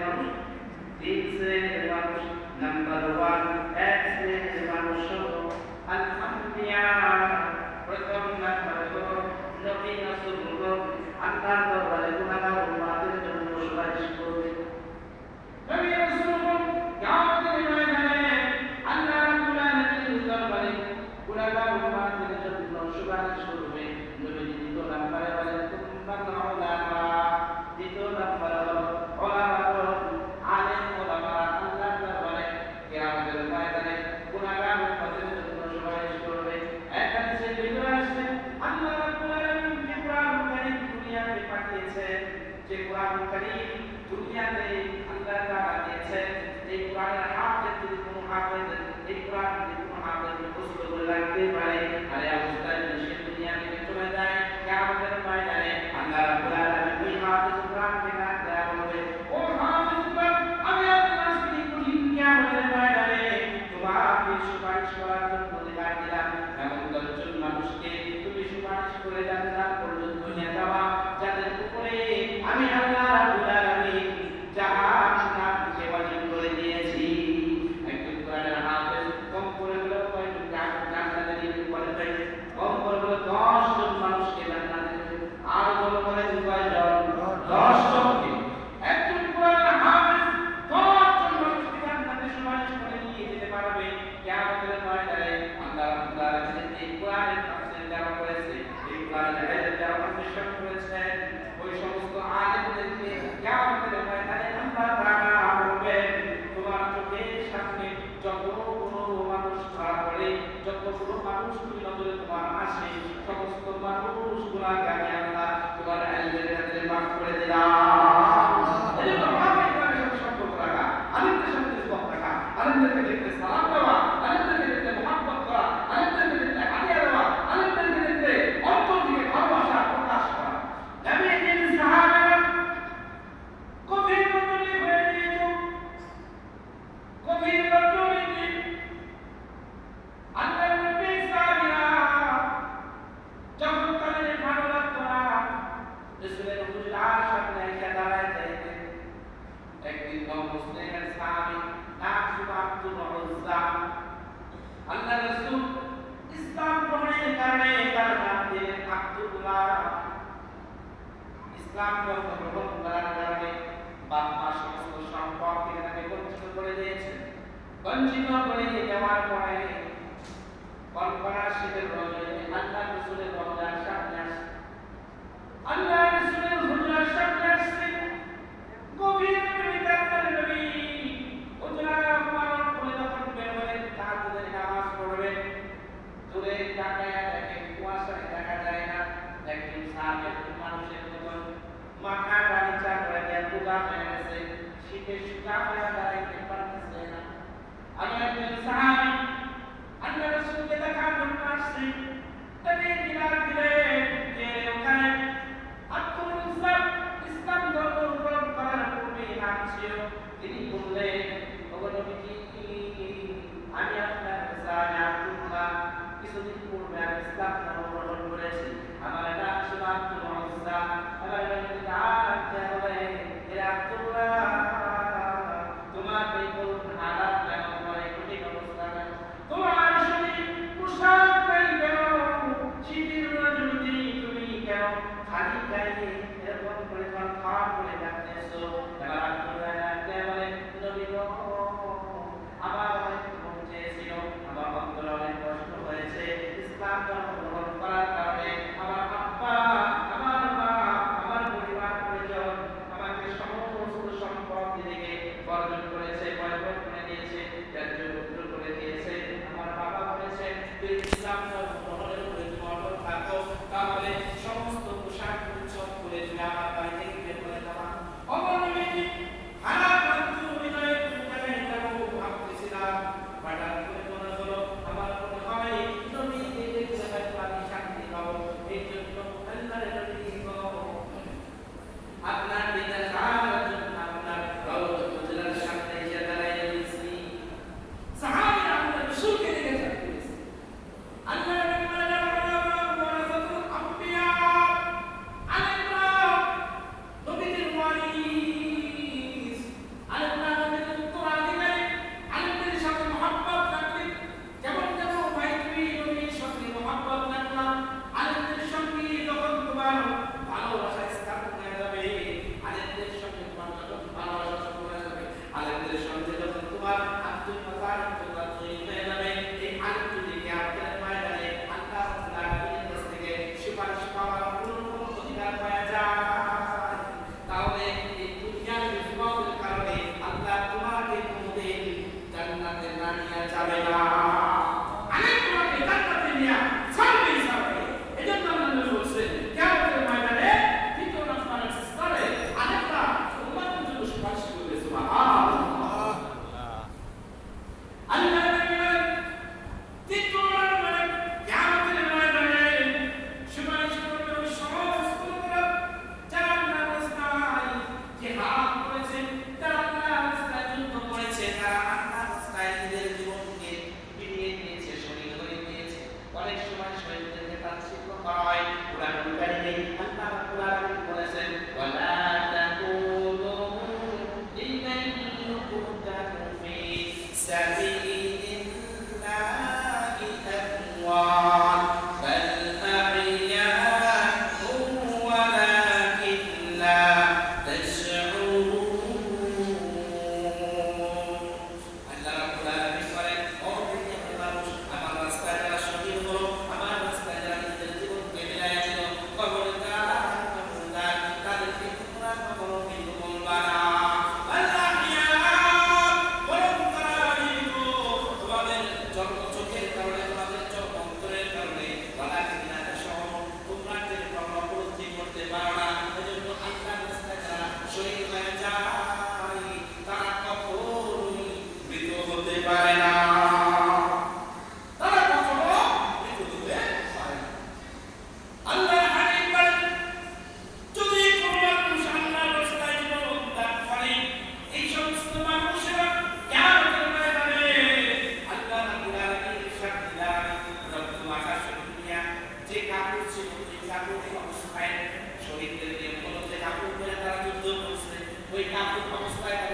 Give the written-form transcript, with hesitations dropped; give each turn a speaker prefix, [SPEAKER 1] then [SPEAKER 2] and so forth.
[SPEAKER 1] মানুষ, তিন শ্রেণীর মানুষ। নাম্বার 1, এক শ্রেণীর মানুষ হলো আল-আম্বিয়া। প্রথম নাম্বার হলো নবী রাসূলগণ আল্লাহর দরবারে গুনাহগার উম্মতের জন্য সুপারিশ করবে। নবী রাসূলগণ কিয়ামতের ময়দানে আল্লাহ রাব্বুল আলামিনের দরবারে গুনাহগার উম্মতের জন্য সুপারিশ করবে। নবী দ্বিতীয় নাম্বারে বলেন তুম্মাল উলামা। দ্বিতীয় নাম্বার হলো উলামা, আলেম উলামা আল্লাহর দরবারে কিয়ামতের ময়দানে গুনাহগার উম্মতের জন্য সুপারিশ করবে। এখানে সে ভিতরে আসছে আল্লাহ রাব্বুল আলামিন যে কোরআন কারীম দুনিয়াতে পাঠিয়েছেন, যে কোরআন কারীম দুনিয়াতে আল্লাহ তাআলা দিয়েছেন, এই কোরআনের হাফেজ যদি কোনো হাফেজ এই কোরআন যদি কোনো হাফেজ মুখস্থ করে রাখতে পারে, আরে অবস্থায় যদি সে দুনিয়া থেকে চলে যায়, কিয়ামতের ময়দানে আল্লাহ রাব্বুল আলামিন ওই হাফেজ কোরআনকে ডাক দেয়া বলবে, ও হাফেজ কোরআন, আমি আপনার সাথে কঠিন কিয়ামতের ময়দানে তোমাকে সুপারিশ করার জন্য অধিকার দিলাম। এমন 10 জন মানুষকে তুমি সুপারিশ করে জান্নাত পর্যন্ত নিয়ে যাওয়া, যাদের উপরে আমি আল্লাহ রাব্বুল আলামিন জাহান্নাম থেকে ওয়াজিব করে দিয়েছি। একজন কোরআনের হাফেজ কম করে হলো কয়জন জান্নাতে দিতে পারবে? কম করে হলো 10 জন মানুষকে জান্নাতে দিবে। আর বলো বলেন কয়জন? 10 জনকে। একজন কোরআনের হাফেজ 10 জন মানুষকে জান্নাতে সুপারিশ করে নিয়ে যেতে পারবে। কিয়ামতের ময়দানে আল্লাহ রাব্বুল আলামিন এই কোরআনের তাফসীর যারা করেছে, এই কোরআনের আয়াত যারা বিশ্লেষণ করেছেন, ওই সমস্ত আলেমদেরকে কিয়ামতের ময়দানে আল্লাহ তাআলা বলবেন, তোমার চোখের সামনে যতগুলো মানুষ ধরা পড়ে, যতগুলো মানুষ তুমি নজরে তোমার আসে, সমস্ত মানুষগুলোকে আমি আল্লাহ তোমার ইলমের কাছে মাফ করে দিলাম। এজন্য আলেমদের সাথে সম্পর্ক রাখা, আলেমদের সাথে নিসবত রাখা, আলেমদেরকে দেখতে সালাম দেওয়া, আলেমদেরকে দেখতে মুহাব্বত করা, আলেমদেরকে দেখতে হাদিয়া দেওয়া, আলেমদেরকে দেখতে অন্তর থেকে ভালোবাসা প্রকাশ করা। নবীজির সাহাবারা গভীর রজনী হয়ে গিয়েছিল, গভীর রজনীতে আল্লাহর নবী সাহাবীরা যখন তাদের ভালো লাগতো না, রাসূলের হুজরার সামনে এসে দাঁড়ায় যাইতেন। একদিন মুসলিমের সাহাবী নাম ছিল আব্দুল উজ্জা। আল্লাহ রাসূল ইসলাম গ্রহণের কারণে তার নাম দিলেন আব্দুল্লাহ। ইসলাম গ্রহণ করার কারণে বাপ মা সমস্ত সম্পদ থেকে তাকে বঞ্চিত করে দিয়েছেন। বঞ্চিত করে দেওয়ার পরে কল্পনা শীতের রজনীতে আল্লাহ রাসূলের রওজার সামনে আসে, আল্লাহ রাসূলের হুজরার সামনে আসছে। গভীর রাতে আল্লাহর নবী হুজরা মুবারক করে যখন বের হলেন তাহাজ্জুদের নামাজ পড়বেন, দূরে তাকায়া দেখেন কুয়াশায় দেখা যায় না। একজন সাহাবী মানুষের মতন মাথাটা নিচা করে দিয়ে পূজা হয়ে গেছে, শীতে শুকা হয়ে দাঁড়াইতে পারতেছে না। আমি একজন সাহাবী আল্লাহ রাসূলকে দেখার জন্য আসছি। তবে দিনার দিলেন যে ওখানে আব্দুল উজ্জা ইসলাম ধর্ম গ্রহণ করার পূর্বে নাম ছিল। তিনি বললেন, ওগো নবীজি, আমি আপনার সাহাবী আব্দুল্লাহ, কিছুদিন পূর্বে আমি ইসলাম ধর্ম গ্রহণ করেছি। আমার নাম ছিল আব্দুল উজ্জা। আমার নবীজি ডাকতে বলে, হে আব্দুল্লাহ, তোমার এই করুণ হালাত কেন, তোমার এই কঠিন অবস্থা কেন, তোমার শরীর পোশাক নাই কেন, শীতের রজনীতে তুমি কেন খালি গায়ে এরকম করে থরথর করে ডাকতেছো? এবার আব্দুল্লাহ ডাকতে বলে, নবী গো, আমার অনেক মন চেয়েছিল, আমার অন্তরে অনেক কষ্ট হয়েছে। ইসলাম ধর্ম গ্রহণ করার কারণে আমার আব্বা, আমার মা, আমার পরিবার পরিজন আমাকে সমস্ত সম্পদ দিকে বর্জন করেছে, বয়কট করে দিয়েছে, ত্যায্য করে দিয়েছে। আমার বাবা বলেছে, তুই ইসলাম ধর্ম গ্রহণের উপরে তুমি অটল থাকো, তাহলে সমস্ত পোশাক পরিচ্ছদ করে তুমি আমার বাড়ি থেকে বের করে দেওয়া। অবনমিনী হারাম বন্ধু হৃদয়ে তুমি যাবো ভাবতেছিলাম, হঠাৎ করে মনে হলো আমার মনে হয় নবী দেখতে হয়তো আমি শান্তি পাবো। এই জন্য আল্লাহর নবী গো, আপনার দিদার করার জন্য আপনার রওজা হুজরার সামনে এসে দাঁড়ায় গেছি। সাহাবীরা আল্লাহর রাসূলকে দেখে যাচ্ছে। আল্লাহর নবী বলেন, ওয়ারাসাতুল আম্বিয়া, আলেমরা ছিল এই কাপড় অবস্থায় শহীদদের নিয়ম হলো যে কাপড় পরে তারা যুদ্ধ করছে ওই কাপড় অবস্থায়